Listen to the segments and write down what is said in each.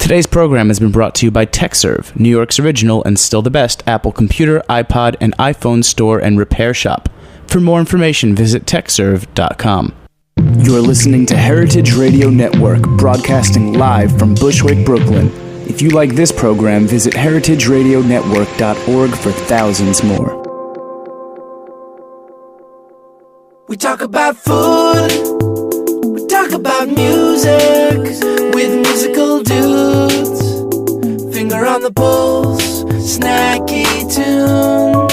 Today's program has been brought to you by TechServe, New York's original and still the best Apple computer, iPod, and iPhone store and repair shop. For more information, visit techserve.com. You're listening to Heritage Radio Network, broadcasting live from Bushwick, Brooklyn. If you like this program, visit heritageradionetwork.org for thousands more. We talk about food, we talk about music, with musical dudes. Finger on the pulse, Snacky Tunes.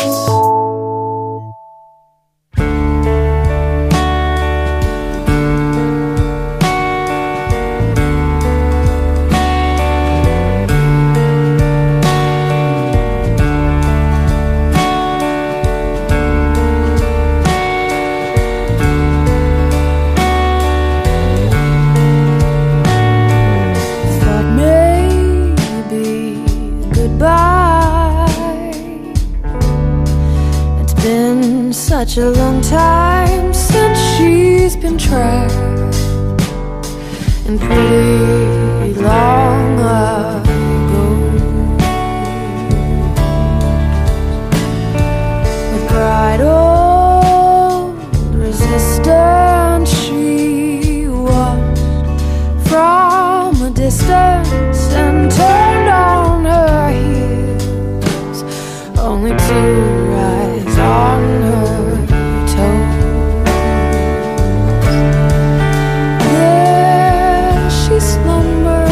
Such a long time since she's been trapped, and pretty long ago, with bridal resistance, she watched from a distance and turned on her heels, only to rise on her toes. There she slumbered,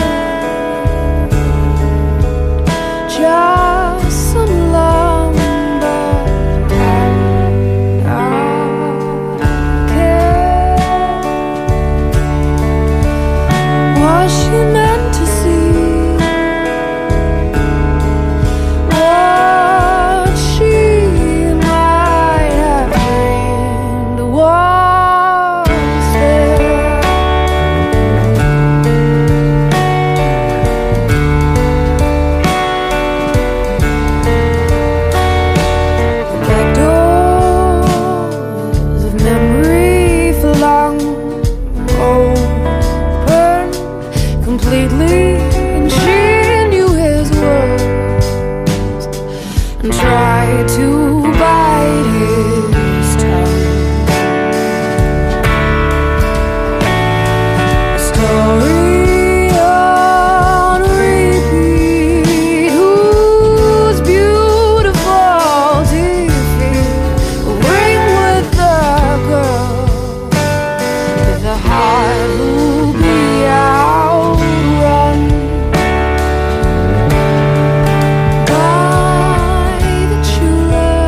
just some lumber and I care. Was she meant to see what she might have dreamed was there? The back doors of memory flung open completely, and she knew his words and tried to bite his tongue. A story on repeat, whose beautiful defeat will ring with the girl, with the heart who'll be outrun by the true love.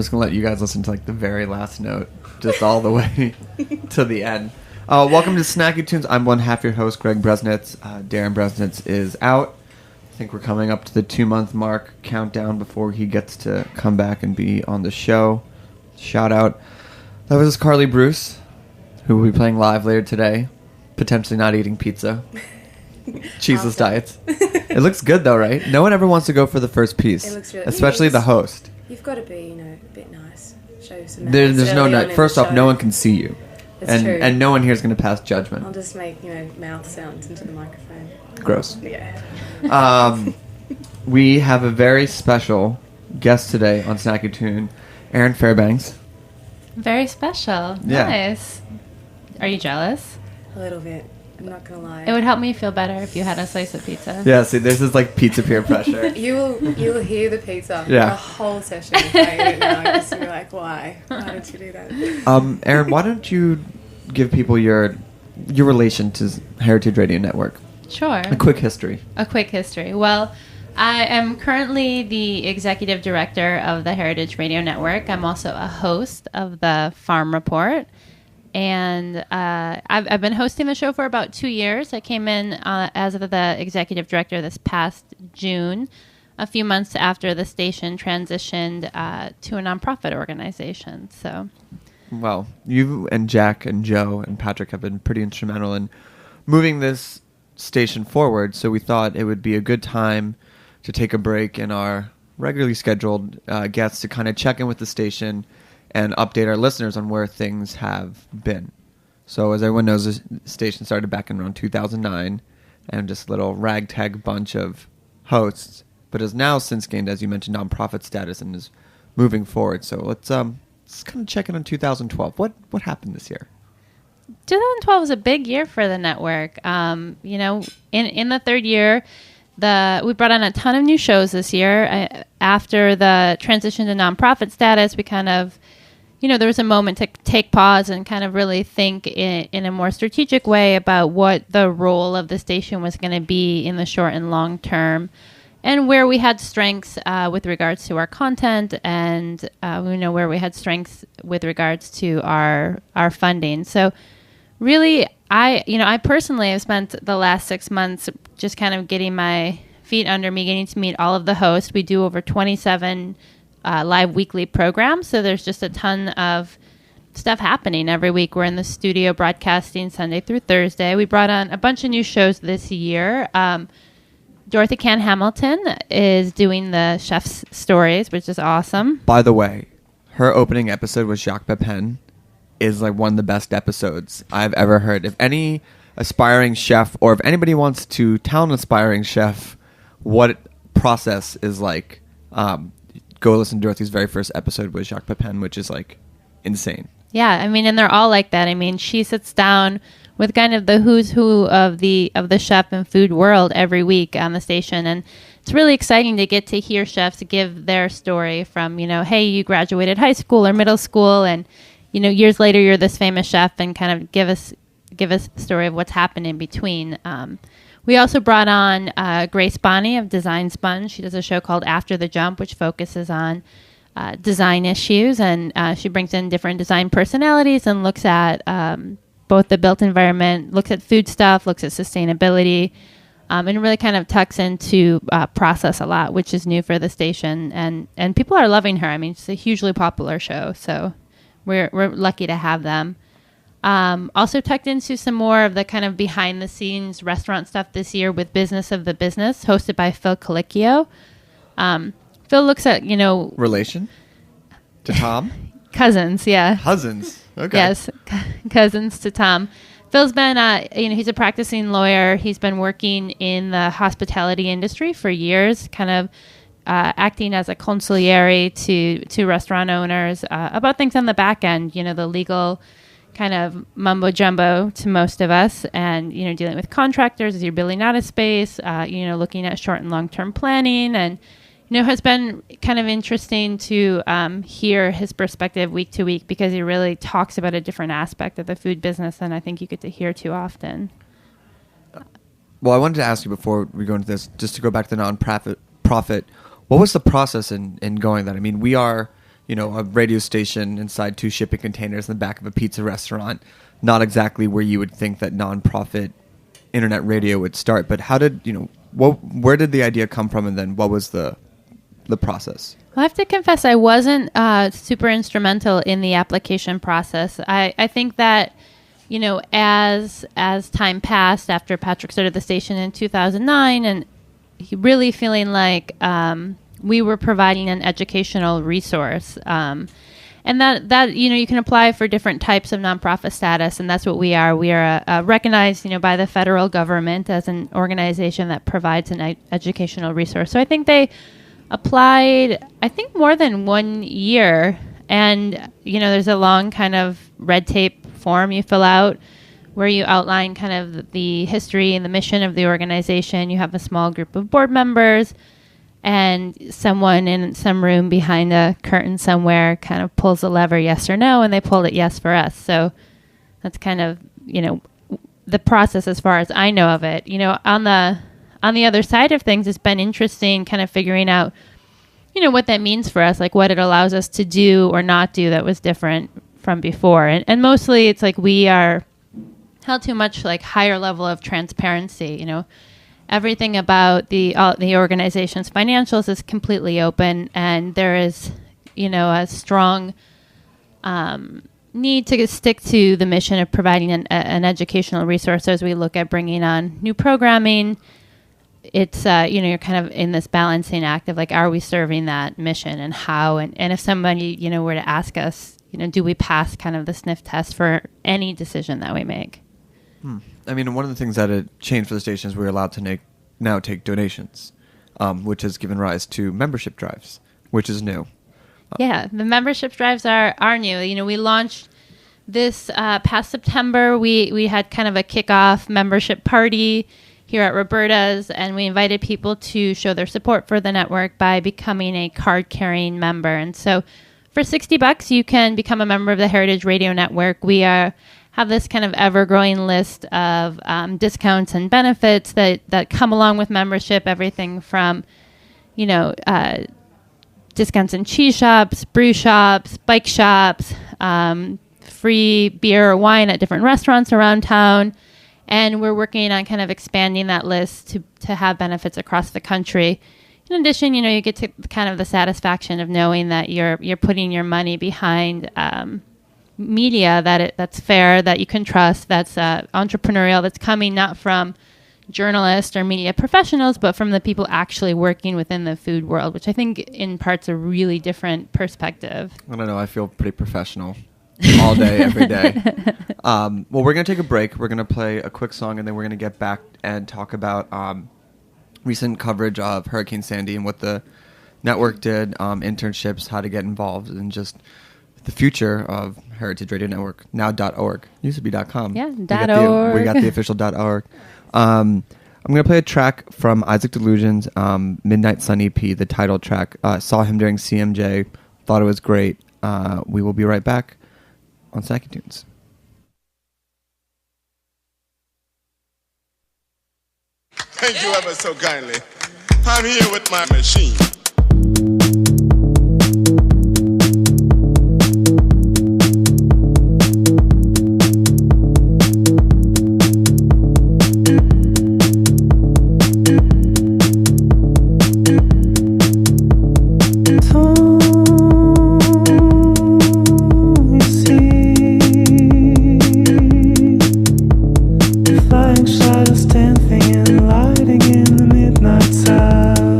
just going to let you guys listen to like the very last note, just all the way to the end. Welcome to Snacky Tunes. I'm one half your host, Greg Bresnitz. Darin Bresnitz is out. I think we're coming up to the 2-month mark countdown before he gets to come back and be on the show. Shout out. That was Karlie Bruce, who will be playing live later today. Potentially not eating pizza. Cheeseless diets. It looks good though, right? No one ever wants to go for the first piece. It looks really, especially the host. You've got to be, a bit nice. Show some There's manners no early on night. in First the off, show. no one can see you. It's true. And no one here is going to pass judgment. I'll just make, mouth sounds into the microphone. Gross. Yeah. We have a very special guest today on Snacky Tune, Erin Fairbanks. Very special. Yeah. Nice. Are you jealous? A little bit. I'm not going to lie. It would help me feel better if you had a slice of pizza. Yeah, see, there's this like pizza peer pressure. You will hear the pizza for Yeah. a whole session if I eat it now. Because you're like, why? Why did you do that? Erin, why don't you give people your relation to Heritage Radio Network? Sure. A quick history. A quick history. Well, I am currently the executive director of the Heritage Radio Network. I'm also a host of the Farm Report. And I've been hosting the show for about 2 years. I came in as the executive director this past June, a few months after the station transitioned to a nonprofit organization. So, Well, you and Jack and Joe and Patrick have been pretty instrumental in moving this station forward. So we thought it would be a good time to take a break in our regularly scheduled guests to kind of check in with the station and update our listeners on where things have been. So as everyone knows, the station started back in around 2009 and just a little ragtag bunch of hosts, but has now since gained, as you mentioned, nonprofit status and is moving forward. So let's kind of check in on 2012. What happened this year? 2012 was a big year for the network. In the third year, we brought on a ton of new shows this year. After the transition to nonprofit status, we kind of, there was a moment to take pause and kind of really think in a more strategic way about what the role of the station was going to be in the short and long term, and where we had strengths with regards to our content, and where we had strengths with regards to our funding. So really, I personally have spent the last 6 months just kind of getting my feet under me, getting to meet all of the hosts. We do over 27 live weekly programs, so there's just a ton of stuff happening every week. We're in the studio broadcasting Sunday through Thursday. We brought on a bunch of new shows this year. Dorothy Can Hamilton is doing the Chef's Stories, which is awesome. By the way, her opening episode with Jacques Pepin is like one of the best episodes I've ever heard. If any aspiring chef, or if anybody wants to tell an aspiring chef what process is like, go listen to Dorothy's very first episode with Jacques Pepin, which is like insane. Yeah, and they're all like that. She sits down with kind of the who's who of the chef and food world every week on the station, and it's really exciting to get to hear chefs give their story from, hey, you graduated high school or middle school, and years later you're this famous chef, and kind of give us the story of what's happened in between. We also brought on Grace Bonney of Design Sponge. She does a show called After the Jump, which focuses on design issues, and she brings in different design personalities and looks at both the built environment, looks at food stuff, looks at sustainability, and really kind of tucks into process a lot, which is new for the station, and people are loving her. It's a hugely popular show, so we're lucky to have them. Also tucked into some more of the kind of behind the scenes restaurant stuff this year with Business of the Business, hosted by Phil Colicchio. Phil looks at, Relation to Tom? Cousins, yeah. Cousins. Okay. Yes, cousins to Tom. Phil's been, he's a practicing lawyer. He's been working in the hospitality industry for years, kind of acting as a consigliere to restaurant owners about things on the back end, the legal kind of mumbo jumbo to most of us, and dealing with contractors as you're building out a space, looking at short and long term planning, and has been kind of interesting to hear his perspective week to week, because he really talks about a different aspect of the food business than I think you get to hear too often. Well, I wanted to ask you before we go into this, just to go back to the non-profit, what was the process in going that? We are, a radio station inside 2 shipping containers in the back of a pizza restaurant. Not exactly where you would think that nonprofit internet radio would start. But how did, where did the idea come from, and then what was the process? Well, I have to confess, I wasn't super instrumental in the application process. I think that, as time passed after Patrick started the station in 2009, and he really feeling like we were providing an educational resource, and that you can apply for different types of nonprofit status, and that's what we are. We are recognized, by the federal government as an organization that provides an educational resource. So I think they applied, more than 1 year, and there's a long kind of red tape form you fill out where you outline kind of the history and the mission of the organization. You have a small group of board members, and someone in some room behind a curtain somewhere kind of pulls a lever, yes or no, and they pulled it yes for us. So that's kind of, the process as far as I know of it. On the other side of things, it's been interesting kind of figuring out, what that means for us, like what it allows us to do or not do that was different from before. And mostly it's like we are held to a much like higher level of transparency. Everything about the organization's financials is completely open, and there is, a strong need to stick to the mission of providing an educational resource as we look at bringing on new programming. It's, you're kind of in this balancing act of like, are we serving that mission, and how? And if somebody, were to ask us, do we pass kind of the sniff test for any decision that we make? I mean, one of the things that had changed for the station is we're allowed to now take donations, which has given rise to membership drives, which is new. Yeah, the membership drives are new. We launched this past September. We had kind of a kickoff membership party here at Roberta's, and we invited people to show their support for the network by becoming a card-carrying member. And so for $60, you can become a member of the Heritage Radio Network. We have this kind of ever-growing list of discounts and benefits that come along with membership, everything from, discounts in cheese shops, brew shops, bike shops, free beer or wine at different restaurants around town. And we're working on kind of expanding that list to have benefits across the country. In addition, you get to kind of the satisfaction of knowing that you're putting your money behind media that's fair, that you can trust, that's entrepreneurial, that's coming not from journalists or media professionals, but from the people actually working within the food world, which I think in part's a really different perspective. I don't know. I feel pretty professional all day, every day. Well, we're going to take a break. We're going to play a quick song, and then we're going to get back and talk about recent coverage of Hurricane Sandy and what the network did, internships, how to get involved, and just the future of Heritage Radio Network, now.org. Used to be .com. Yeah, We .org. got the official .org. I'm going to play a track from Isaac Delusion's Midnight Sun EP, the title track. Saw him during CMJ, thought it was great. We will be right back on Snacky Tunes. Thank you ever so kindly. I'm here with my machine. Shadows dancing and lighting in the midnight sun.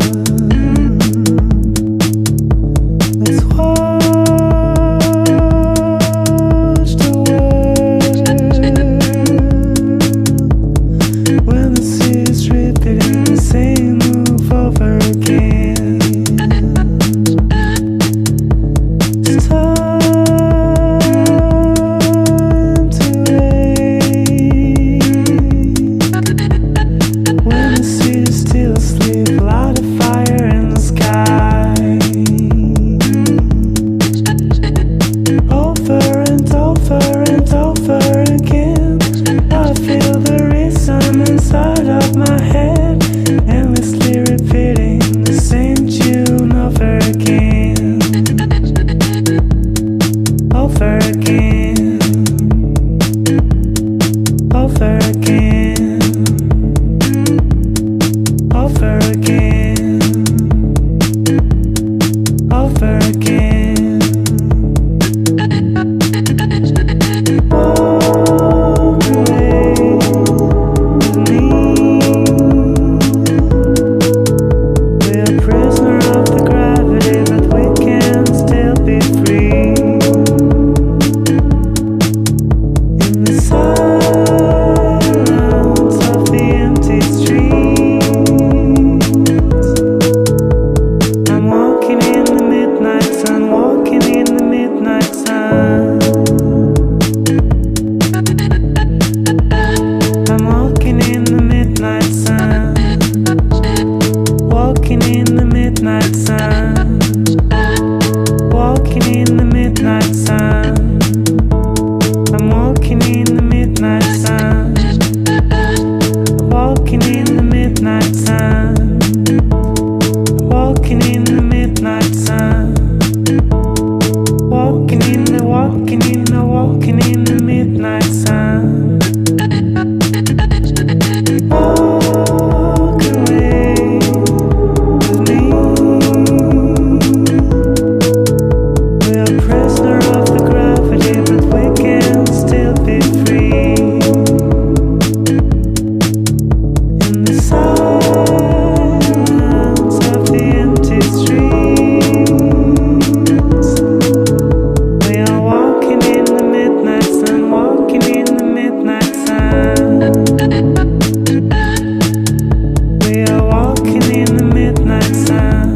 over again, over again, over again. Walk away with me. We're a prisoner of the gravity, but we can still be free. In the silence of the empty streets, I'm walking in the midnight sun, walking in the midnight sun. I'm walking in the midnight sun, walking in the midnight sun, walking in the midnight sun. I'm walking in the midnight sun, walking in the midnight sun, walking in the midnight sun, walking in the midnight sun. Walk away with me. We're a prisoner of the gravity, but we can still be free. In the silence of the empty streets, we are walking in the midnight sun, walking in the midnight sun. We are walking in the midnight sun,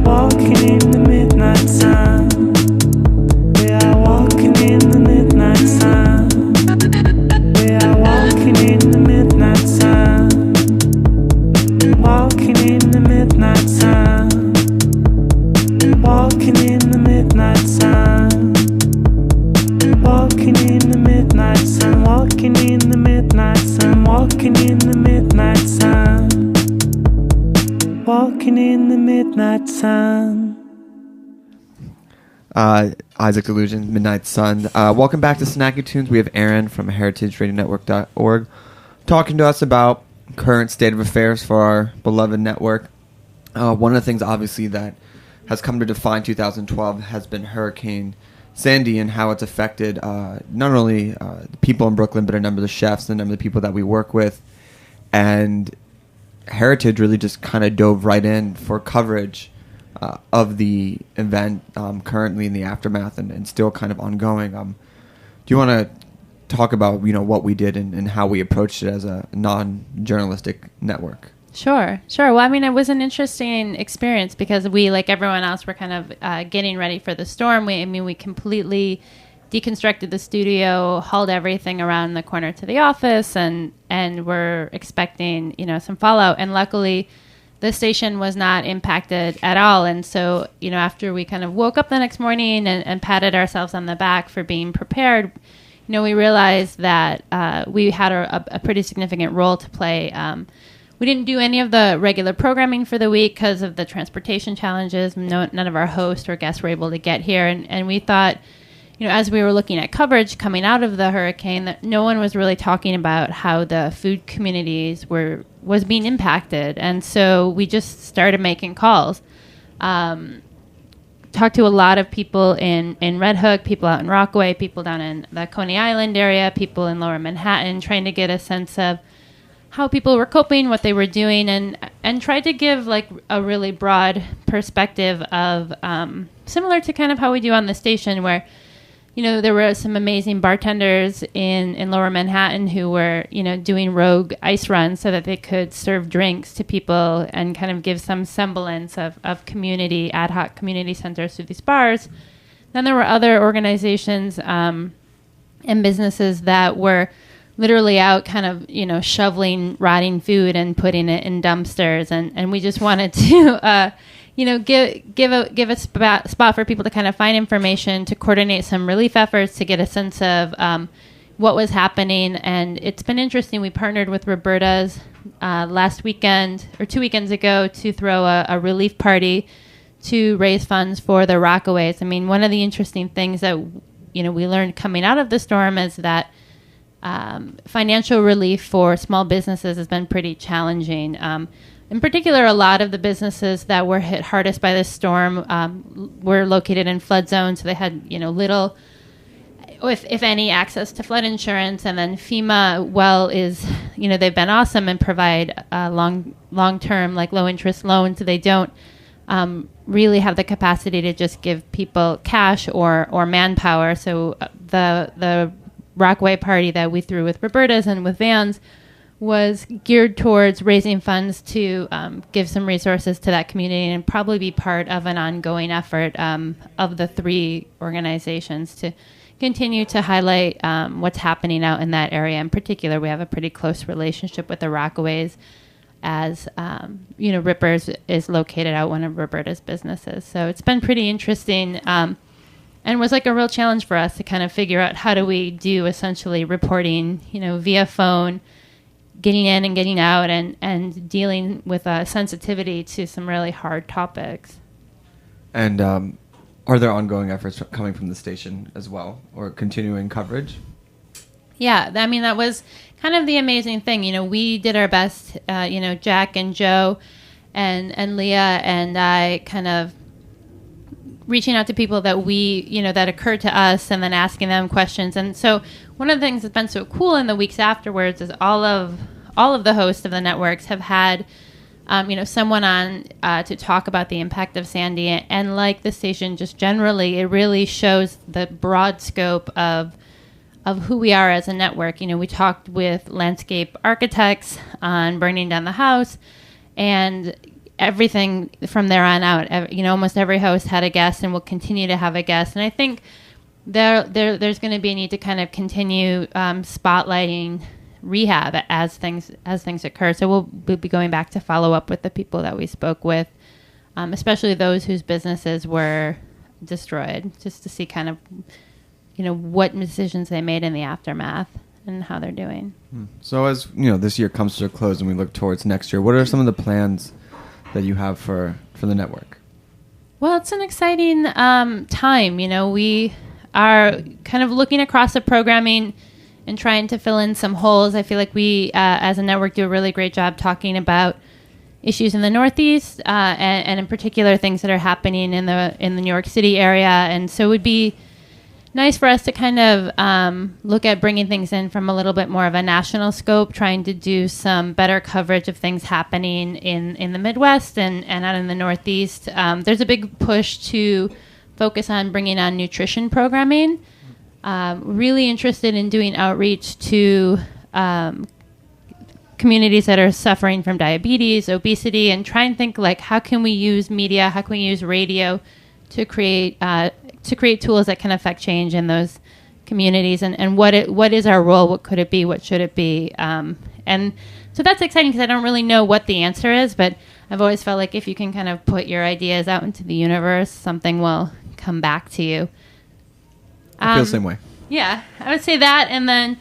walking in the midnight sun. We are walking in the midnight sun. We are walking in the midnight sun, walking in the midnight sun, walking in the midnight sun, walking in the midnight sun, walking in the midnight sun, walking in the midnight sun, walking in the midnight sun. Isaac Delusion, Midnight Sun. Welcome back to Snacky Tunes. We have Erin from heritageradionetwork.org talking to us about current state of affairs for our beloved network. One of the things, obviously, that has come to define 2012 has been Hurricane Sandy and how it's affected not only the people in Brooklyn, but a number of the chefs and a number of the people that we work with. And Heritage really just kind of dove right in for coverage of the event currently in the aftermath and still kind of ongoing. Do you want to talk about what we did and how we approached it as a non-journalistic network? Sure. Well, I mean, it was an interesting experience because we, like everyone else, were kind of getting ready for the storm. We completely deconstructed the studio, hauled everything around the corner to the office, and were expecting, some fallout. And luckily, the station was not impacted at all. And so, after we kind of woke up the next morning and patted ourselves on the back for being prepared, we realized that we had a pretty significant role to play. We didn't do any of the regular programming for the week because of the transportation challenges. None of our hosts or guests were able to get here. And we thought, as we were looking at coverage coming out of the hurricane, that no one was really talking about how the food communities was being impacted. And so we just started making calls. Talked to a lot of people in Red Hook, people out in Rockaway, people down in the Coney Island area, people in Lower Manhattan, trying to get a sense of how people were coping, what they were doing, and tried to give like a really broad perspective of similar to kind of how we do on the station, where there were some amazing bartenders in Lower Manhattan who were doing rogue ice runs so that they could serve drinks to people and kind of give some semblance of community, ad hoc community centers through these bars. Then there were other organizations and businesses that were literally out kind of, shoveling rotting food and putting it in dumpsters. And we just wanted to, give a spot for people to kind of find information, to coordinate some relief efforts, to get a sense of what was happening. And it's been interesting. We partnered with Roberta's last weekend or 2 weekends ago to throw a relief party to raise funds for the Rockaways. I mean, one of the interesting things that, we learned coming out of the storm is that financial relief for small businesses has been pretty challenging. In particular, a lot of the businesses that were hit hardest by this storm were located in flood zones, so they had little, if any, access to flood insurance. And then FEMA, is they've been awesome and provide long term, like low interest loans. So they don't really have the capacity to just give people cash or manpower. So the Rockaway party that we threw with Roberta's and with Vans was geared towards raising funds to give some resources to that community and probably be part of an ongoing effort of the three organizations to continue to highlight what's happening out in that area. In particular, we have a pretty close relationship with the Rockaways, as Rippers is located out one of Roberta's businesses. So it's been pretty interesting. And was like a real challenge for us to kind of figure out how do we do essentially reporting, via phone, getting in and getting out, and dealing with sensitivity to some really hard topics. And are there ongoing efforts coming from the station as well, or continuing coverage? Yeah, I mean, that was kind of the amazing thing. We did our best, Jack and Joe and Leah and I kind of reaching out to people that that occurred to us and then asking them questions. And so one of the things that's been so cool in the weeks afterwards is all of the hosts of the networks have had, someone on to talk about the impact of Sandy. And like the station just generally, it really shows the broad scope of who we are as a network. We talked with landscape architects on burning down the house, and everything from there on out. Almost every host had a guest and will continue to have a guest. And I think there's going to be a need to kind of continue spotlighting rehab as things occur. So we'll be going back to follow up with the people that we spoke with, especially those whose businesses were destroyed, just to see kind of what decisions they made in the aftermath and how they're doing. So as this year comes to a close and we look towards next year, what are some of the plans that you have for the network? Well, it's an exciting time. We are kind of looking across the programming and trying to fill in some holes. I feel like we, as a network, do a really great job talking about issues in the Northeast and in particular things that are happening in the New York City area. And so it would be nice for us to kind of look at bringing things in from a little bit more of a national scope, trying to do some better coverage of things happening in the Midwest and out in the Northeast. There's a big push to focus on bringing on nutrition programming. Really interested in doing outreach to communities that are suffering from diabetes, obesity, and try and think like, how can we use media, how can we use radio to create tools that can affect change in those communities, and what is our role, what could it be, what should it be, and so that's exciting because I don't really know what the answer is, but I've always felt like if you can kind of put your ideas out into the universe, something will come back to you. I feel the same way. Yeah, I would say that, and then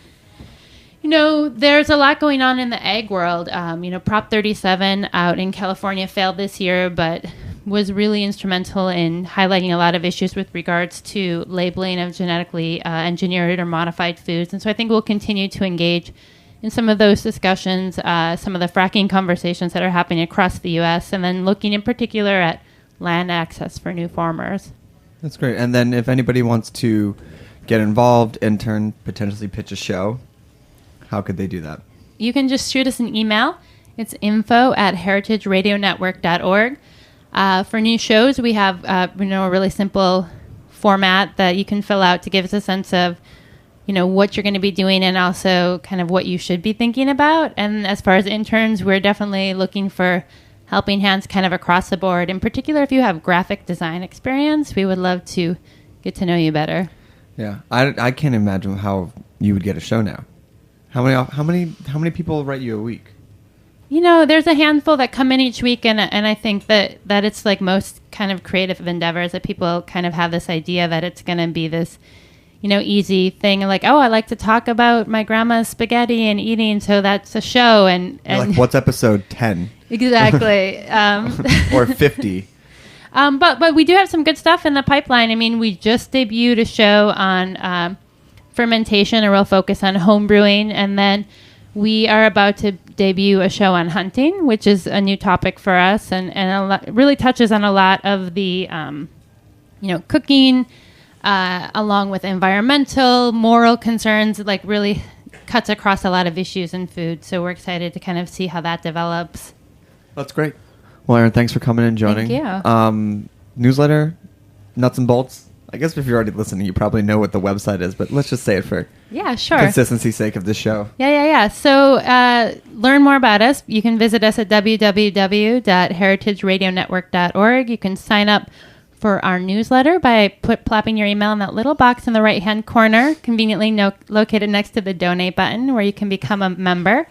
there's a lot going on in the ag world. Prop 37 out in California failed this year, but was really instrumental in highlighting a lot of issues with regards to labeling of genetically engineered or modified foods. And so I think we'll continue to engage in some of those discussions, some of the fracking conversations that are happening across the U.S., and then looking in particular at land access for new farmers. That's great. And then if anybody wants to get involved, intern, potentially pitch a show, how could they do that? You can just shoot us an email. It's info@heritageradionetwork.org. For new shows, we have a really simple format that you can fill out to give us a sense of, what you're going to be doing and also kind of what you should be thinking about. And as far as interns, we're definitely looking for helping hands kind of across the board. In particular, if you have graphic design experience, we would love to get to know you better. Yeah, I can't imagine how you would get a show now. How many people write you a week? There's a handful that come in each week, and I think that it's like most kind of creative endeavors that people kind of have this idea that it's going to be this, easy thing. Like, oh, I like to talk about my grandma's spaghetti and eating, so that's a show. And like, what's episode 10? Exactly. Or 50. But we do have some good stuff in the pipeline. I mean, we just debuted a show on fermentation, a real focus on home brewing. And then we are about to debut a show on hunting, which is a new topic for us, and really touches on a lot of the, cooking, along with environmental, moral concerns, like really cuts across a lot of issues in food. So we're excited to kind of see how that develops. That's great. Well, Erin, thanks for coming and joining. Thank you. Newsletter, nuts and bolts. I guess if you're already listening, you probably know what the website is, but let's just say it for consistency's sake of the show. Yeah. So learn more about us. You can visit us at www.heritageradionetwork.org. You can sign up for our newsletter by plopping your email in that little box in the right-hand corner, conveniently located next to the donate button, where you can become a member.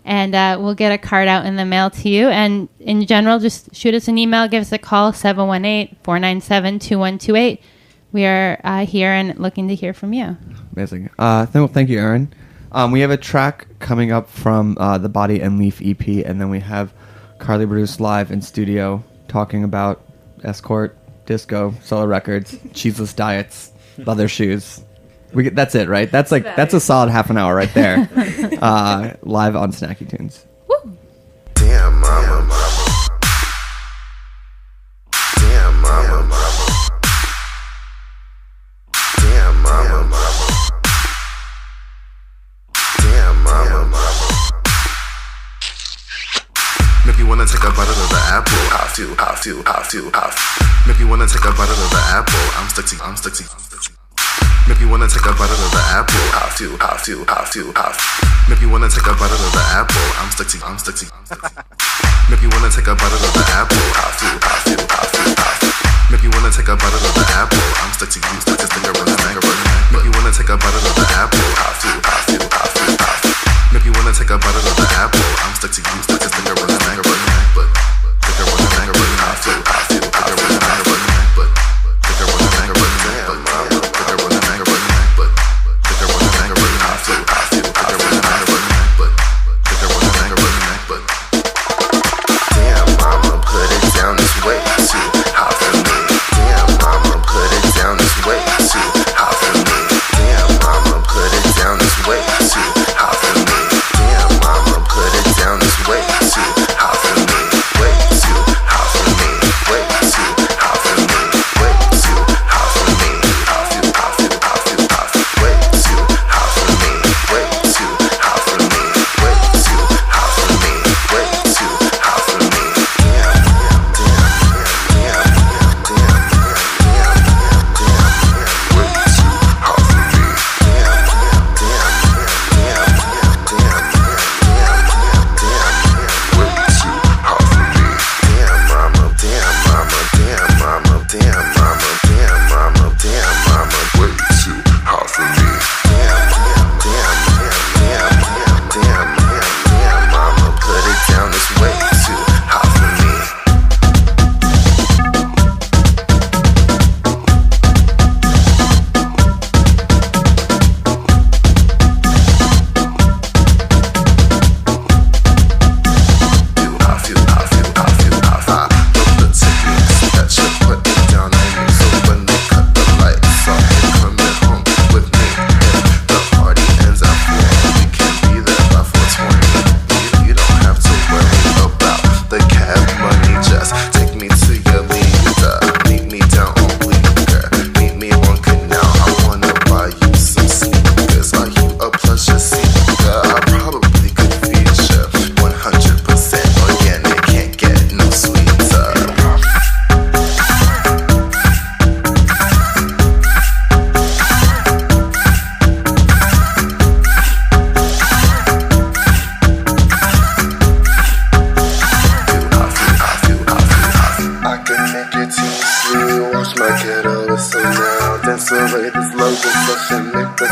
And we'll get a card out in the mail to you. And in general, just shoot us an email, give us a call, 718-497-2128. We are here and looking to hear from you. Amazing. Thank you, Erin. We have a track coming up from the Body and Leaf EP, and then we have Karlie Bruce live in studio talking about escort, disco, solo records, cheeseless diets, leather shoes. That's it, right? That's a solid half an hour right there. Live on Snacky Tunes. Woo! Damn, mama. Damn, mama. Damn, mama. Damn, mama. Maybe you wanna take a bite out of the apple. Have to. Maybe you wanna take a bite out of the apple. I'm stuck to. Maybe you wanna take a bite out of the apple. Have to. Maybe you wanna take a bite out of the apple. I'm stuck to. Maybe you wanna take a bite out of the apple. Have to. Maybe you wanna take a bite out of the apple. I'm stuck to. Stinger running. Maybe you wanna take a bite out of the apple. Have to. Maybe you wanna take a bite out of the apple. I'm stuck to. Stinger running. But stinger running. Have to. Stinger running. But stinger running. Damn, mama.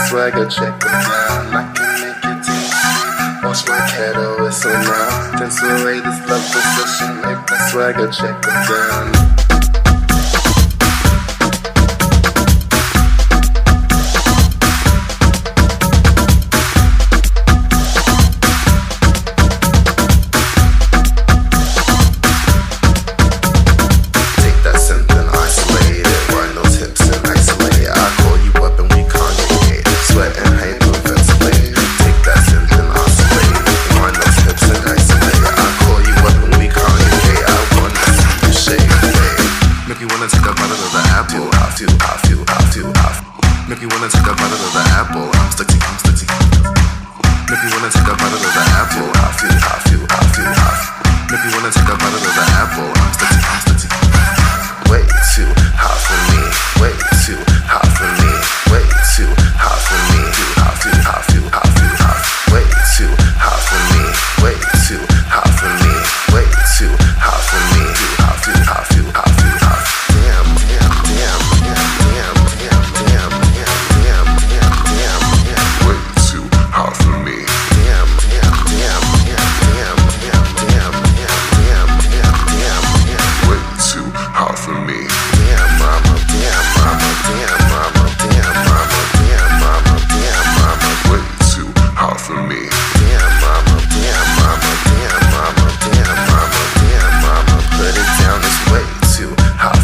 swagger, check them down. I can make it taste. Wash my kettle, whistle now. Dance away this love possession, make my swagger, check them down. Sweat Make me wanna take a bite of the apple. Make me wanna take a bite of the apple. I'm sticky. Way too hot for me. Way too hot for me. Way too hot for me. Way too hot for me. Way too hot for me. Way too hot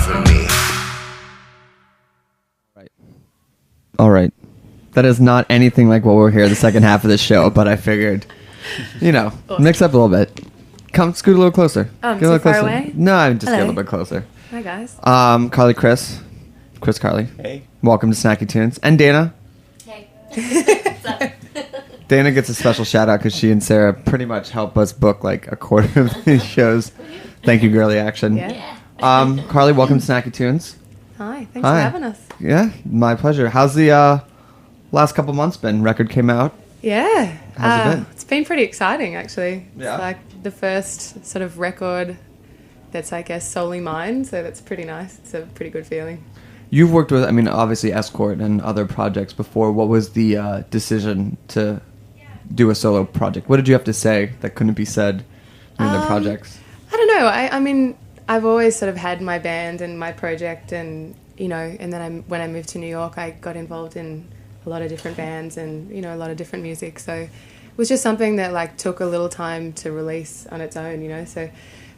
for me. All right. That is not anything like what we'll hear the second half of the show, but I figured, mix up a little bit. Come scoot a little closer. Too a little far closer. away? No, I'm just get a Hello. little bit closer. Hi, guys. Karlie, Chris, Karlie. Hey. Welcome to Snacky Tunes. And Dana. Hey. Dana gets a special shout out because she and Sarah pretty much help us book like a quarter of these shows. Thank you, girly action. Yeah. Karlie, welcome to Snacky Tunes. Hi. Thanks Hi. for having us. Yeah, my pleasure. How's the last couple months been? Record came out. Yeah. How's it been? It's been pretty exciting, actually. Yeah. It's like the first sort of record that's, I guess, solely mine, so that's pretty nice. It's a pretty good feeling. You've worked with, obviously Escort and other projects before. What was the decision to do a solo project? What did you have to say that couldn't be said in the projects? I don't know. I mean, I've always sort of had my band and my project, and and then when I moved to New York, I got involved in a lot of different bands and a lot of different music. So it was just something that like took a little time to release on its own. So it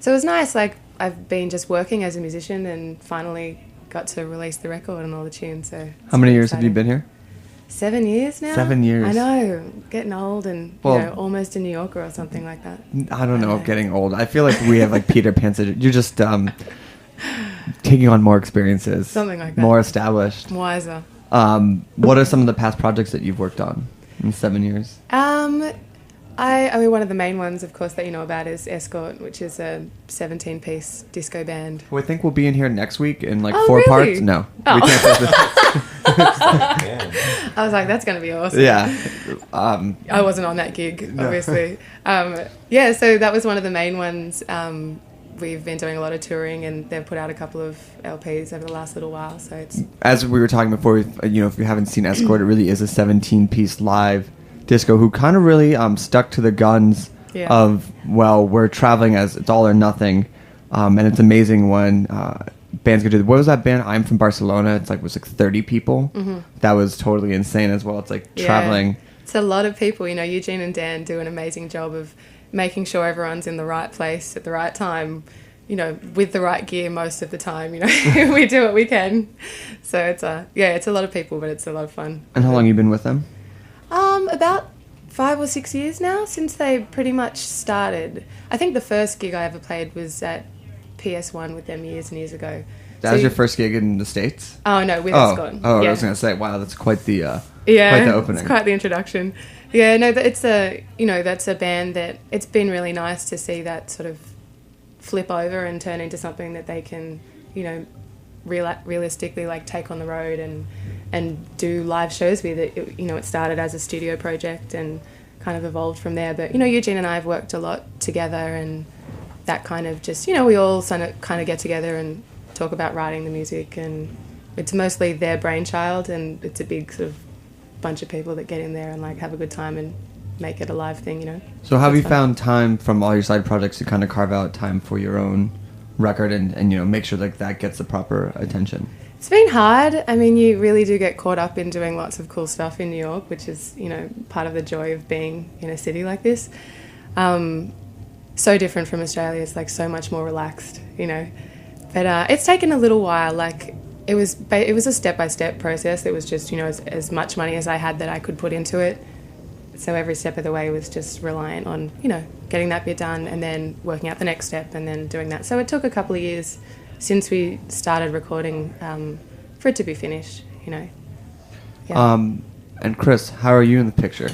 was nice. Like I've been just working as a musician and finally got to release the record and all the tunes. So How many years exciting. have you been here? 7 years now. 7 years. I know, getting old and almost a New Yorker or something like that. I don't know if getting old. I feel like we have like Peter Pan syndrome. You're just taking on more experiences. Something like that. More established. Wiser. What are some of the past projects that you've worked on in 7 years? I mean, one of the main ones, of course, that you know about is Escort, which is a 17-piece disco band. Who I think will be in here next week in like Oh, 4 really? parts. No, Oh. we can't say this. I was like, that's going to be awesome. Yeah. I wasn't on that gig, obviously. So that was one of the main ones. We've been doing a lot of touring, and they've put out a couple of LPs over the last little while. So it's As we were talking before, if you haven't seen Escort, it really is a 17-piece live disco who kind of really stuck to the guns Yeah. of, well, we're traveling as it's all or nothing. And it's amazing when bands could do what was that band? I'm from Barcelona. It was 30 people. Mm-hmm. That was totally insane as well. It's like Yeah. traveling. It's a lot of people. Eugene and Dan do an amazing job of making sure everyone's in the right place at the right time, with the right gear most of the time. We do what we can. So it's a lot of people, but it's a lot of fun. And how long you been with them? About 5 or 6 years now, since they pretty much started. I think the first gig I ever played was at PS1 with them years and years ago. That was your first gig in the States? Oh, no, with Escort. Oh, Yeah. I was going to say, wow, that's quite the Yeah, quite the opening. it's quite the introduction. Yeah, no, that's a band that it's been really nice to see that sort of flip over and turn into something that they can, realistically take on the road and do live shows with. It started as a studio project and kind of evolved from there. But Eugene and I have worked a lot together, and that kind of just we all kind of get together and talk about writing the music, and it's mostly their brainchild, and it's a big sort of bunch of people that get in there and have a good time and make it a live thing. So how have you That's fun. found time from all your side projects to kind of carve out time for your own record and make sure that gets the proper attention? It's been hard. I mean, you really do get caught up in doing lots of cool stuff in New York, which is part of the joy of being in a city like this. So different from Australia. It's so much more relaxed, but it's taken a little while. It was a step-by-step process. It was just as much money as I had that I could put into it. So every step of the way was just reliant on getting that bit done and then working out the next step and then doing that. So it took a couple of years since we started recording for it to be finished. Yeah. And Chris, how are you in the picture?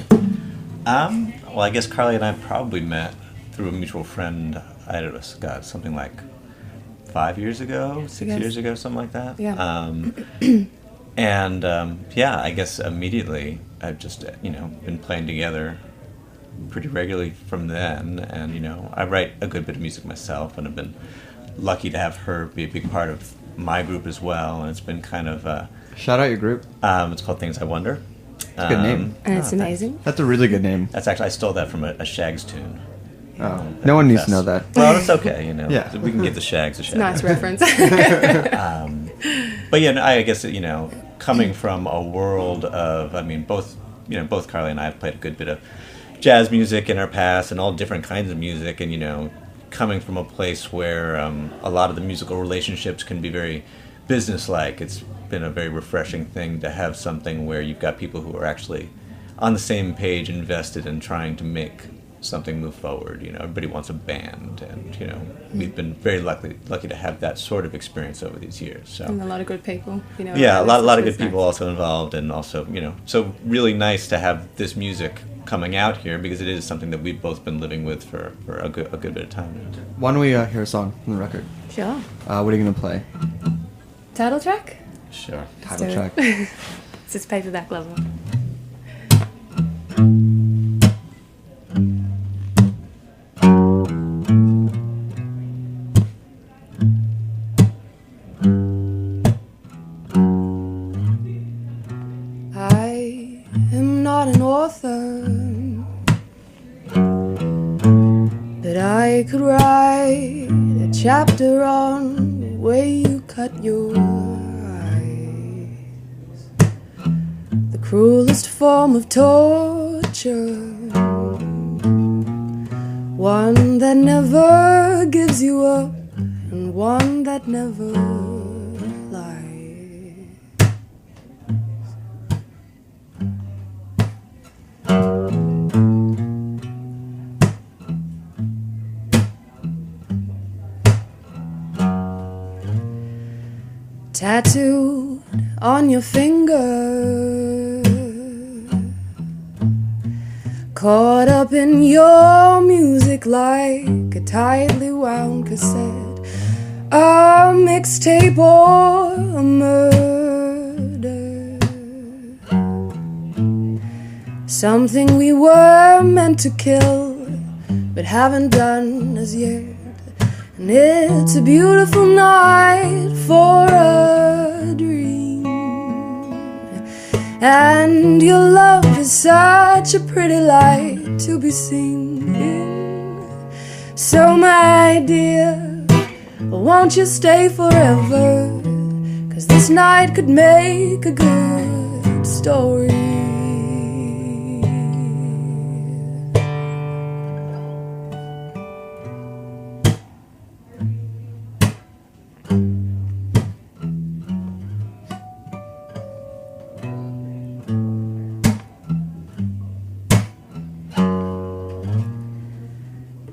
Well, I guess Karlie and I probably met through a mutual friend. I don't know, God, something like 5 years ago, 6 years ago, something like that. Yeah. Yeah, I guess immediately I've just, been playing together pretty regularly from then. And, I write a good bit of music myself, and I've been lucky to have her be a big part of my group as well. And it's been kind of... Shout out your group. It's called Things I Wonder. It's a good name. And it's amazing. That's a really good name. That's actually, I stole that from a Shags tune. Oh, no one needs to know that. Well, it's okay, Yeah. We can give the Shags a shout. Nice reference. But yeah, I guess, coming from a world of, both Karlie and I have played a good bit of jazz music in our past and all different kinds of music, and, coming from a place where a lot of the musical relationships can be very business-like, it's been a very refreshing thing to have something where you've got people who are actually on the same page, invested in trying to make something move forward. Everybody wants a band, and we've been very lucky to have that sort of experience over these years. So And a lot of good people. Yeah, a lot of good people also involved, and also so really nice to have this music coming out here, because it is something that we've both been living with for a good bit of time. Why don't we hear a song from the record? Sure. What are you gonna play? Title track? Sure. Title do track. it. It's just paperback level. I am not an author, but I could write a chapter on the way you cut your eyes. The cruelest form of torture, one that never gives you up, and one that never lies. Tattooed on your finger, caught up in your music like a tightly wound cassette, a mixtape or a murder, something we were meant to kill but haven't done as yet. And it's a beautiful night for a dream, and your love is such a pretty light to be seen in. So my dear, won't you stay forever, 'cause this night could make a good story.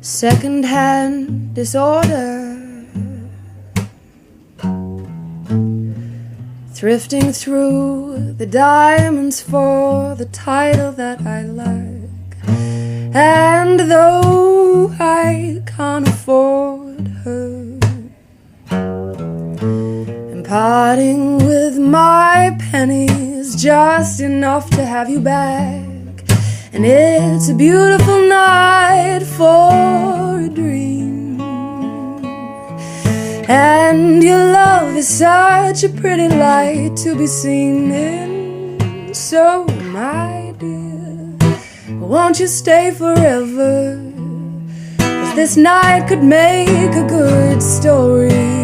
Second-hand disorder, thrifting through the diamonds for the title that I like. And though I can't afford her, and parting with my pennies just enough to have you back. And it's a beautiful night for a dream, and your love is such a pretty light to be seen in. So my dear, won't you stay forever, 'cause this night could make a good story.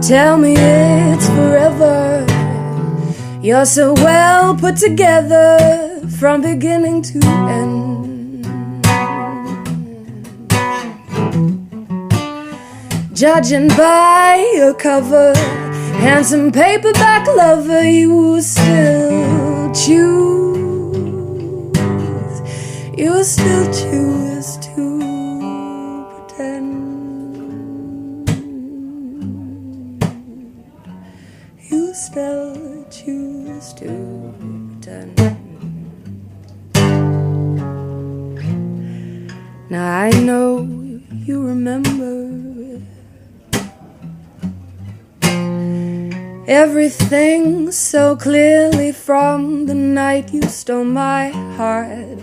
Tell me it's forever. You're so well put together from beginning to end. Judging by your cover, handsome paperback lover, you still choose. You still choose to pretend. You still choose. promise to return. Now I know you remember everything so clearly from the night you stole my heart,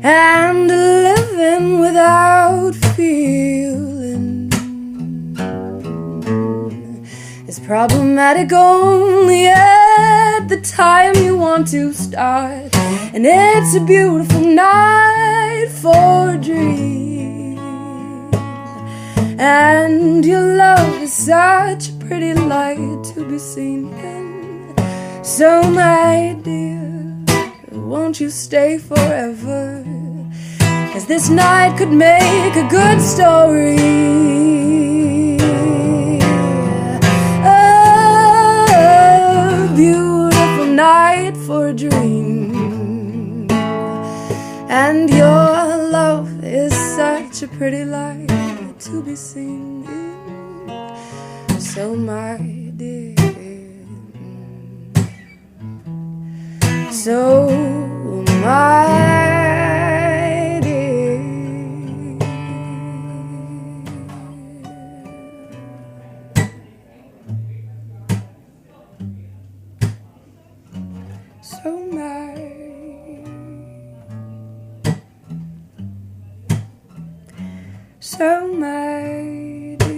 and living without feeling is problematic only at the time you want to start. And it's a beautiful night for a dream, and your love is such a pretty light to be seen in. So my dear, won't you stay forever? 'Cause this night could make a good story. A beautiful night for a dream, and your love is such a pretty light to be seen in. So my dear, so my dear, so my, so my dear.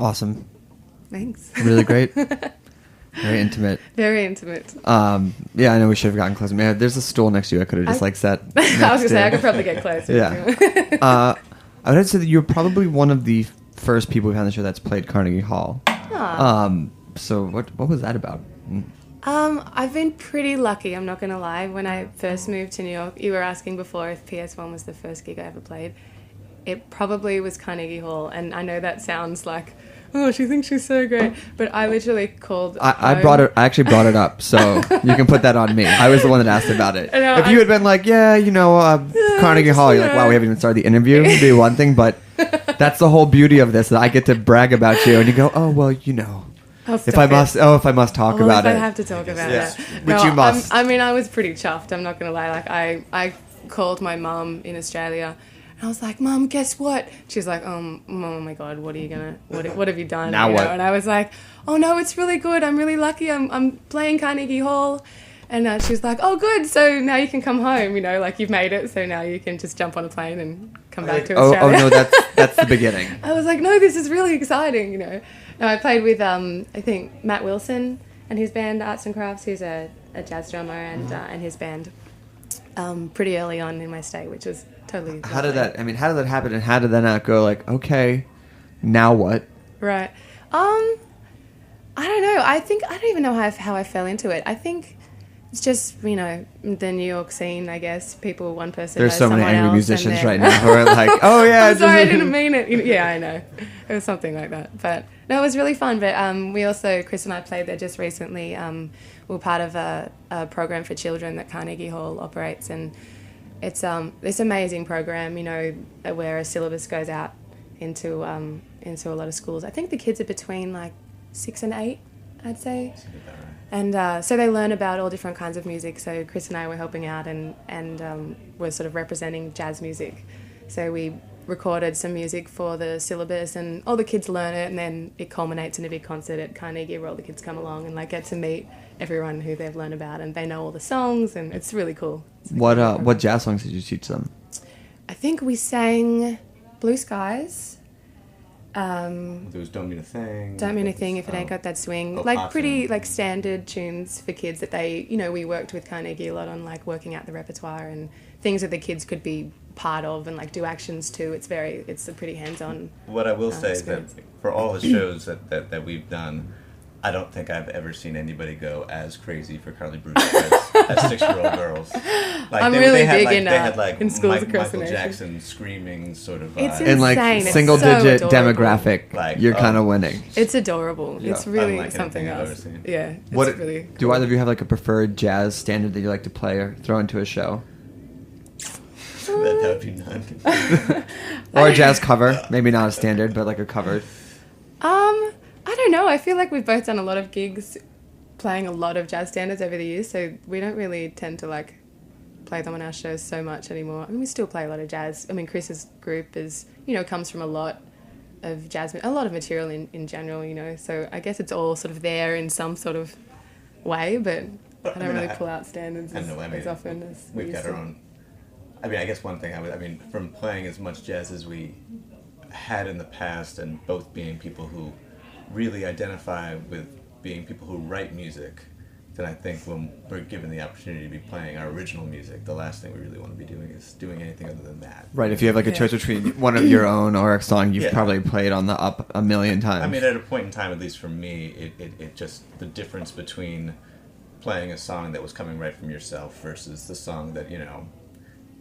Awesome. Thanks. Really great. Very intimate. Very intimate. Yeah, I know we should have gotten closer. Man, there's a stool next to you. I could have just sat. I was going to say, I could probably get closer. Yeah. I would say that you're probably one of the first people we've had on the show that's played Carnegie Hall. So what was that about? I've been pretty lucky, I'm not going to lie. When I first moved to New York, you were asking before if PS1 was the first gig I ever played. It probably was Carnegie Hall, and I know that sounds like, oh, she thinks she's so great, but I literally called I actually brought it up, so you can put that on me. I was the one that asked about it. If you had been like, Carnegie Hall, you're like, wow, we haven't even started the interview, it'd be one thing, but that's the whole beauty of this, that I get to brag about you, and you go, oh, well, if I must talk about it. I have to talk about it. Which you must. I mean, I was pretty chuffed, I'm not going to lie. Like, I called my mum in Australia, and I was like, Mum, guess what? She's like, oh my God, what have you done? Now what? And I was like, oh no, it's really good. I'm really lucky. I'm playing Carnegie Hall. And she's like, oh good, so now you can come home, like you've made it, so now you can just jump on a plane and come back to Australia. Oh no, that's the beginning. I was like, no, this is really exciting, No, I played with, I think, Matt Wilson and his band, Arts and Crafts. He's a jazz drummer, and his band, pretty early on in my stay, which was totally How did that happen, and how did that not go like, okay, now what? Right. I don't know. I don't even know how I fell into it. I think it's just, the New York scene, I guess. People, one person There's knows so many someone angry else, musicians right now who are like, oh yeah. I'm sorry, I didn't mean it. Yeah, I know. It was something like that. But no, it was really fun. But we also, Chris and I played there just recently. We were part of a program for children that Carnegie Hall operates, and it's this amazing program, where a syllabus goes out into a lot of schools. I think the kids are between like 6 and 8, I'd say. And so they learn about all different kinds of music. So Chris and I were helping out and were sort of representing jazz music. So we recorded some music for the syllabus, and all the kids learn it, and then it culminates in a big concert at Carnegie where all the kids come along and get to meet everyone who they've learned about, and they know all the songs, and it's really cool. What jazz songs did you teach them? I think we sang Blue Skies. There was Don't Mean a Thing. Don't Mean a Thing If It Ain't Got That Swing. Pretty standard tunes for kids that they, we worked with Carnegie a lot on working out the repertoire and things that the kids could be part of and do actions to. It's a pretty hands-on. What I will say is that for all the shows that we've done, I don't think I've ever seen anybody go as crazy for Karlie Bruce as 6-year-old girls. Like I'm really big like, in they had like in schools across the Michael nation. Jackson screaming sort of. It's in like insane. It's single so digit adorable. demographic, Like, you're kind of winning. It's adorable. Yeah, It's really unlike something anything I've else. ever seen. Yeah. It's What really do cool. either of you have like a preferred jazz standard that you like to play or throw into a show, that would be none. or a jazz cover? Maybe not a standard, but like a covered. I don't know. I feel like we've both done a lot of gigs playing a lot of jazz standards over the years, so we don't really tend to like play them on our shows so much anymore. I mean, we still play a lot of jazz. I mean, Chris's group is, comes from a lot of jazz, a lot of material in general, so I guess it's all sort of there in some sort of way, but I don't really pull out standards as often as we've we got used our to. own. I mean, I guess one thing from playing as much jazz as we had in the past, and both being people who really identify with being people who write music, then I think when we're given the opportunity to be playing our original music, the last thing we really want to be doing is doing anything other than that. Right. If you have like a choice between one of your own or a song you've probably played on the up a million times. I mean, at a point in time, at least for me, it just the difference between playing a song that was coming right from yourself versus the song that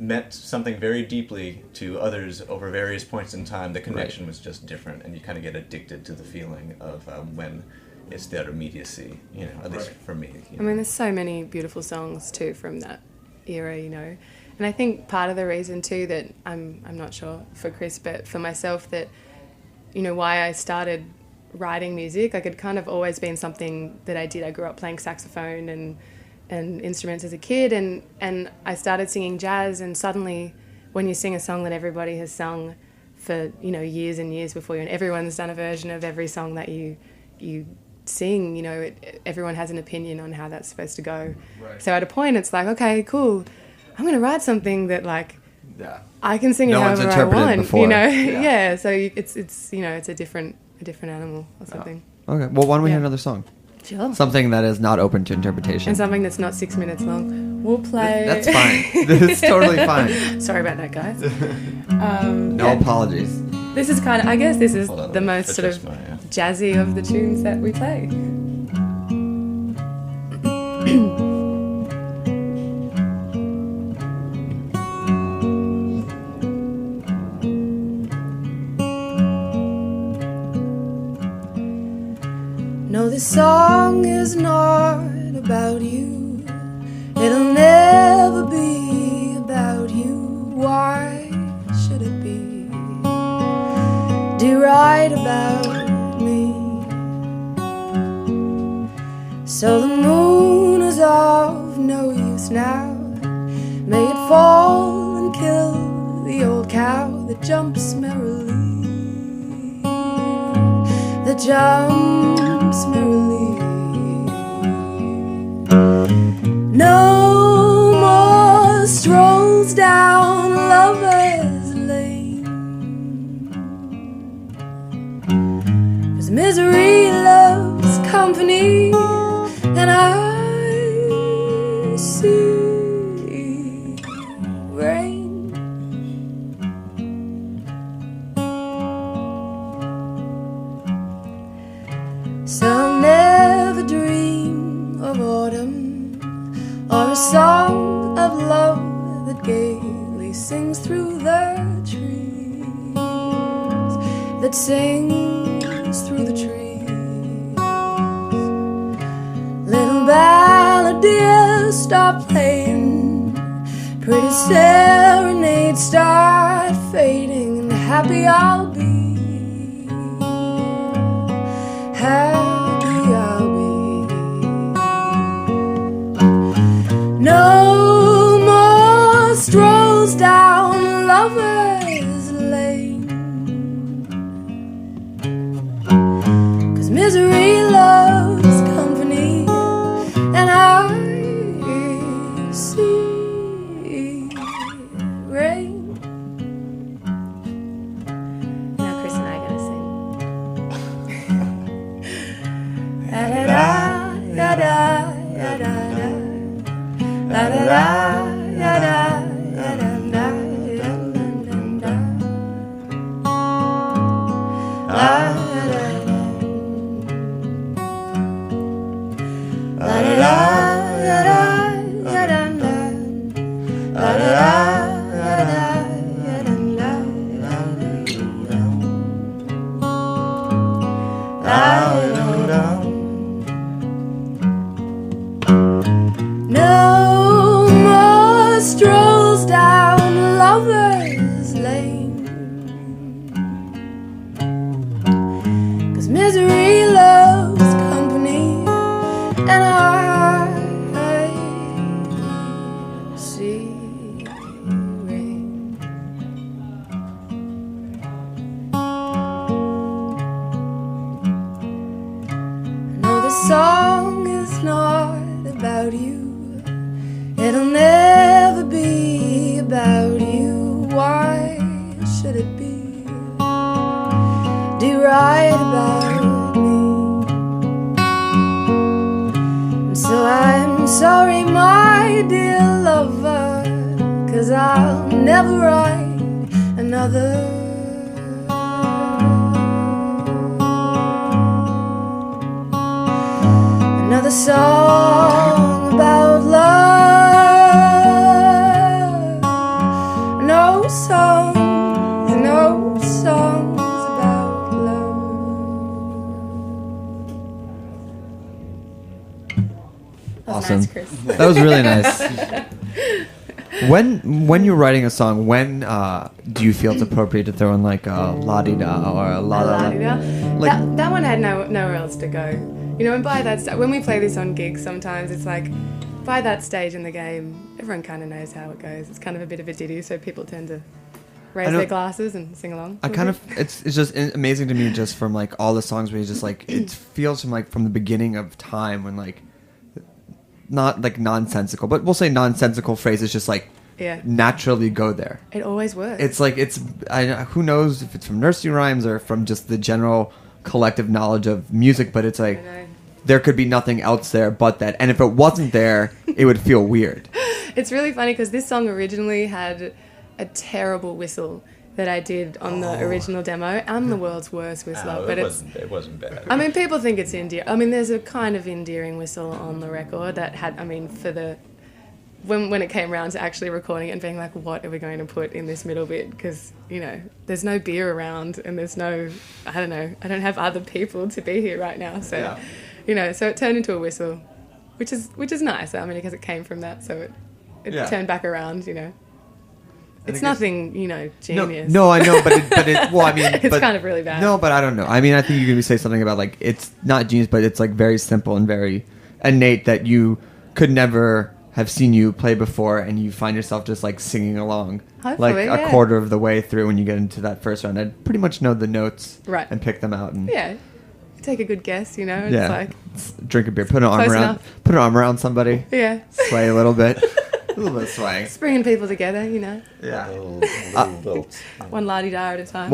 meant something very deeply to others over various points in time. The connection was just different, and you kind of get addicted to the feeling of when it's that immediacy, at least for me. I mean, there's so many beautiful songs too from that era, and I think part of the reason too that I'm not sure for Chris, but for myself, that why I started writing music, like it kind of always been something that I did. I grew up playing saxophone and instruments as a kid, and I started singing jazz, and suddenly when you sing a song that everybody has sung for years and years before you, and everyone's done a version of every song that you sing, everyone has an opinion on how that's supposed to go. Right. So at a point it's like, okay, cool, I'm going to write something that I can sing it however I want, Yeah. So it's it's a different animal or something. Okay, well, why don't we hear another song? Sure. Something that is not open to interpretation. And something that's not 6 minutes long. We'll play. That's fine. It's totally fine. Sorry about that, guys. No apologies. This is I guess this is the most sort of jazzy of the tunes that we play. No, this song is not about you. It'll never be about you. Why should it be? Do you write about me? So the moon is of no use now. May it fall and kill the old cow that jumps merrily. That jumps merrily. No more strolls down Lover's Lane, 'cause misery loves company, and I see rain. So I'll never dream of autumn, or a song of love that gaily sings through the trees, that sings through the trees. Little ballad, dear, stop playing. Pretty serenades start fading, and happy I'll be. Happy I'll be. No more strolls down Lover's Lane, 'cause misery loves company, and I see rain. Now Chris and I are gonna sing. Da da da da da da da. La da da da da da da da da. La da da. I see rain. No, the song is not about you. It'll never be about you. Why should it be? Do you write about me? So I'm sorry, my dear lover, 'cause I'll never write another. Another song about love. No songs about love. Awesome. Nice, Chris. That was really nice. When you're writing a song, when do you feel it's appropriate to throw in like a la-di-da or a la-la-la? Like, That one had nowhere else to go. You know, and by that when we play this on gigs, sometimes it's like, by that stage in the game, everyone kind of knows how it goes. It's kind of a bit of a ditty, so people tend to raise their glasses and sing along. It's just amazing to me, just from like all the songs where you just like, it feels from the beginning of time when like, not like nonsensical, but we'll say nonsensical phrases just like naturally go there. It always works. It's like, who knows if it's from nursery rhymes or from just the general collective knowledge of music, but it's like, there could be nothing else there but that. And if it wasn't there, it would feel weird. It's really funny because this song originally had a terrible whistle that I did on the original demo. I'm the world's worst whistler, but it wasn't bad. I mean, people think it's endearing. I mean, there's a kind of endearing whistle on the record that had, I mean, for the when it came around to actually recording it and being like, what are we going to put in this middle bit? Because, you know, there's no beer around and there's no, I don't know, I don't have other people to be here right now. So, you know, so it turned into a whistle, which is nice. I mean, because it came from that, so it turned back around, you know. It's nothing, you know, genius. No, I know, but well, I mean, it's kind of really bad. No, but I don't know. I mean, I think you're going to say something about like, it's not genius, but it's like very simple and very innate that you could never have seen you play before, and you find yourself just like singing along. Hopefully, like a quarter of the way through when you get into that first round. I pretty much know the notes and pick them out. And take a good guess, you know. And it's like, drink a beer, put an arm around somebody. Yeah. Sway a little bit. A little bit of swaying. Just bringing people together, you know. Yeah. One la-di-da at a time.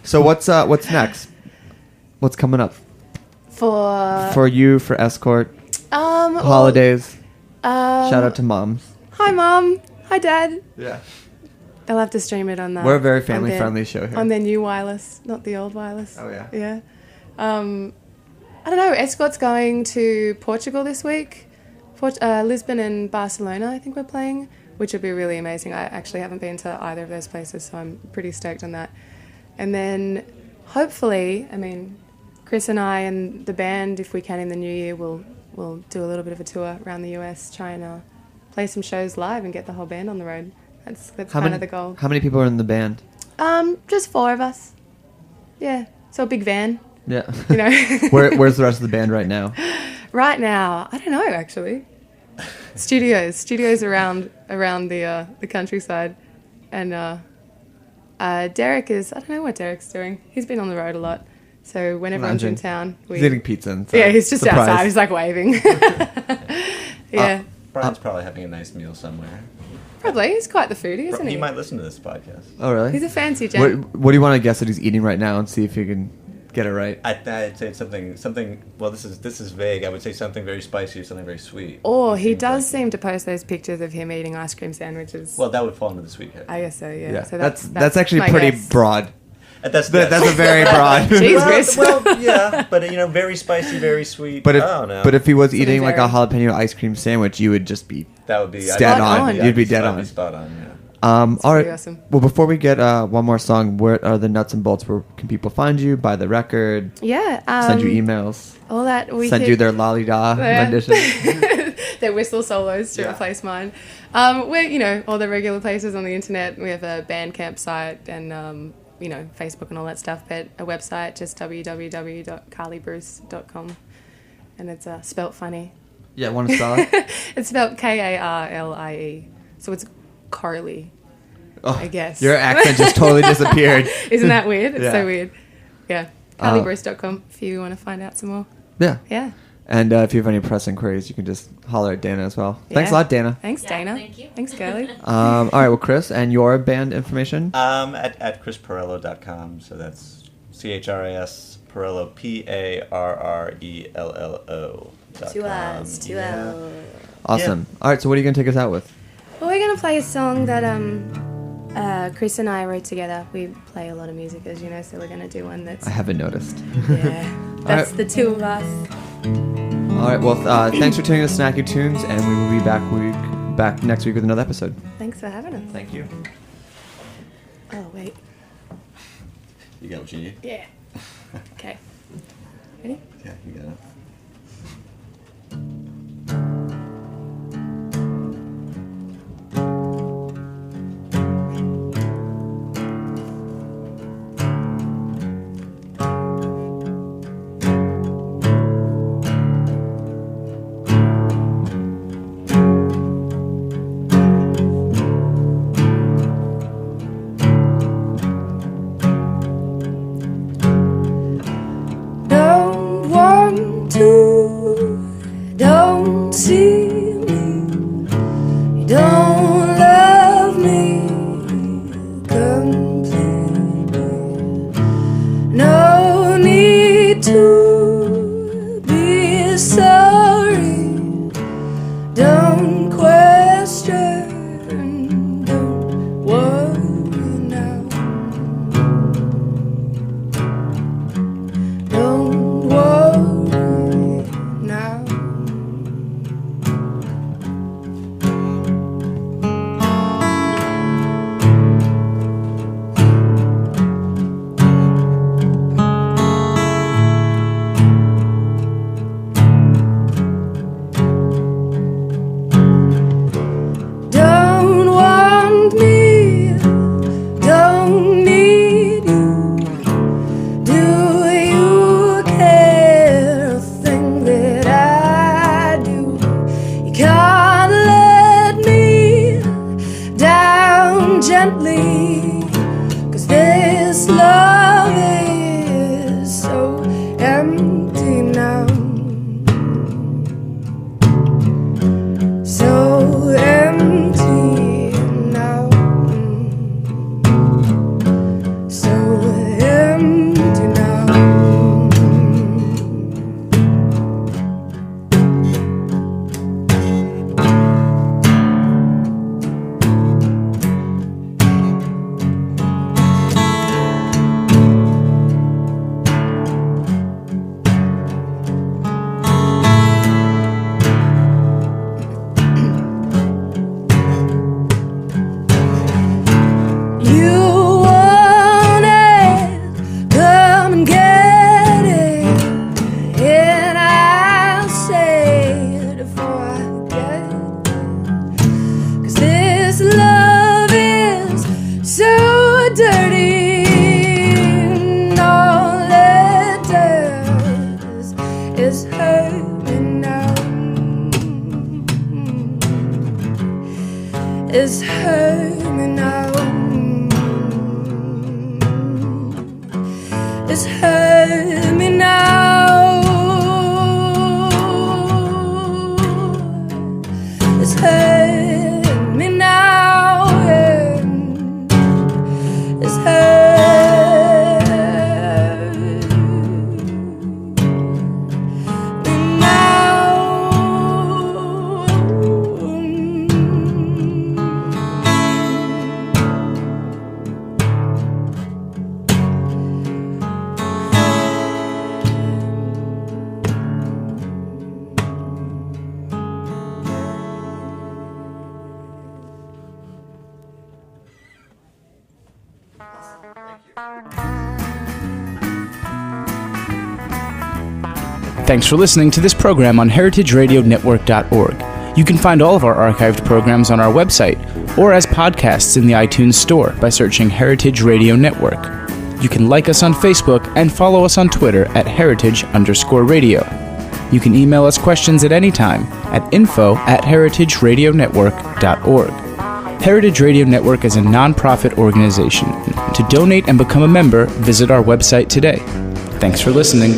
So what's next? What's coming up? For you, for Escort? Holidays. Shout out to moms. Hi, Mom. Hi, Dad. Yeah. They'll have to stream it on that. We're a very family-friendly show here. On their new wireless, not the old wireless. Oh, yeah. Yeah. I don't know. Escort's going to Portugal this week. Lisbon and Barcelona, I think we're playing, which would be really amazing. I actually haven't been to either of those places, so I'm pretty stoked on that. And then hopefully, I mean, Chris and I and the band, if we can in the new year, we'll do a little bit of a tour around the US, try and play some shows live and get the whole band on the road. That's kind of the goal. How many people are in the band? Just 4 of us. Yeah, so a big van. Yeah. You know. Where's the rest of the band right now? Right now, I don't know actually. Studios around the countryside, and Derek is, I don't know what Derek's doing. He's been on the road a lot, so when everyone's in town, he's eating pizza. He's just outside. He's like waving. Yeah. Brian's probably having a nice meal somewhere. Probably. He's quite the foodie, isn't he? He might listen to this podcast. Oh, really? He's a fancy gent. What do you want to guess that he's eating right now and see if you can get it right? I'd say something. Well, this is vague. I would say something very spicy or something very sweet. Or he does seem to post those pictures of him eating ice cream sandwiches. Well, that would fall into the sweet category. I guess so. Yeah. So that's actually pretty broad. That's a very broad. Jeez, Chris. Well, yeah, but very spicy, very sweet. But if he was Something eating like a jalapeno ice cream sandwich, you would just be dead on. You'd be dead on. Spot on. Yeah. All right. Awesome. Well, before we get one more song, what are the nuts and bolts? Where can people find you? Buy the record? Yeah. Send you emails. All that we send you their la-di-da rendition. Their whistle solos to replace mine. We're all the regular places on the internet. We have a Bandcamp site and Facebook and all that stuff. But a website, just www.karliebruce.com. and it's spelt funny. Yeah, want to spell it? It's spelled Karlie, so it's Karlie. Oh, I guess. Your accent just totally disappeared. Isn't that weird? It's Yeah. so weird. Yeah. KarlieBruce.com if you want to find out some more. Yeah. Yeah. And if you have any press inquiries, you can just holler at Dana as well. Thanks a lot, Dana. Thanks, Dana. Thank you. Thanks, Karlie. All right, well, Chris, and your band information? At chrisparello.com. So that's CHRIS Parello, PARRELLO. Two R's, two L's. Awesome. All right, so what are you going to take us out with? Well, we're going to play a song that Chris and I wrote together. We play a lot of music, as you know, so we're going to do one that's... I haven't noticed. Yeah, that's right. the two of us. All right, well, thanks for tuning in to Snacky Tunes, and we will be back next week with another episode. Thanks for having us. Thank you. Oh, wait. You got what you need? Yeah. Okay. Ready? Yeah, you got it. Don't see me, you don't love me completely. No need to be sorry. Don't question, don't worry now. Don't worry now. Don't want me, don't need you. Do you care a thing that I do? You can't let me down gently, 'cause this love is so empty now. So empty now. So empty now. You want it, come and get it, and I'll say it before I get it. 'Cause this love is so dirty, and all it does is hurt me now. It's hurt me now. It's hurt me now. It's hurt me now. It's hurt me now. Thanks for listening to this program on heritageradionetwork.org. You can find all of our archived programs on our website or as podcasts in the iTunes Store by searching Heritage Radio Network. You can like us on Facebook and follow us on Twitter at heritage_radio. You can email us questions at any time at info@heritageradionetwork.org. Heritage Radio Network is a non-profit organization. To donate and become a member, visit our website today. Thanks for listening.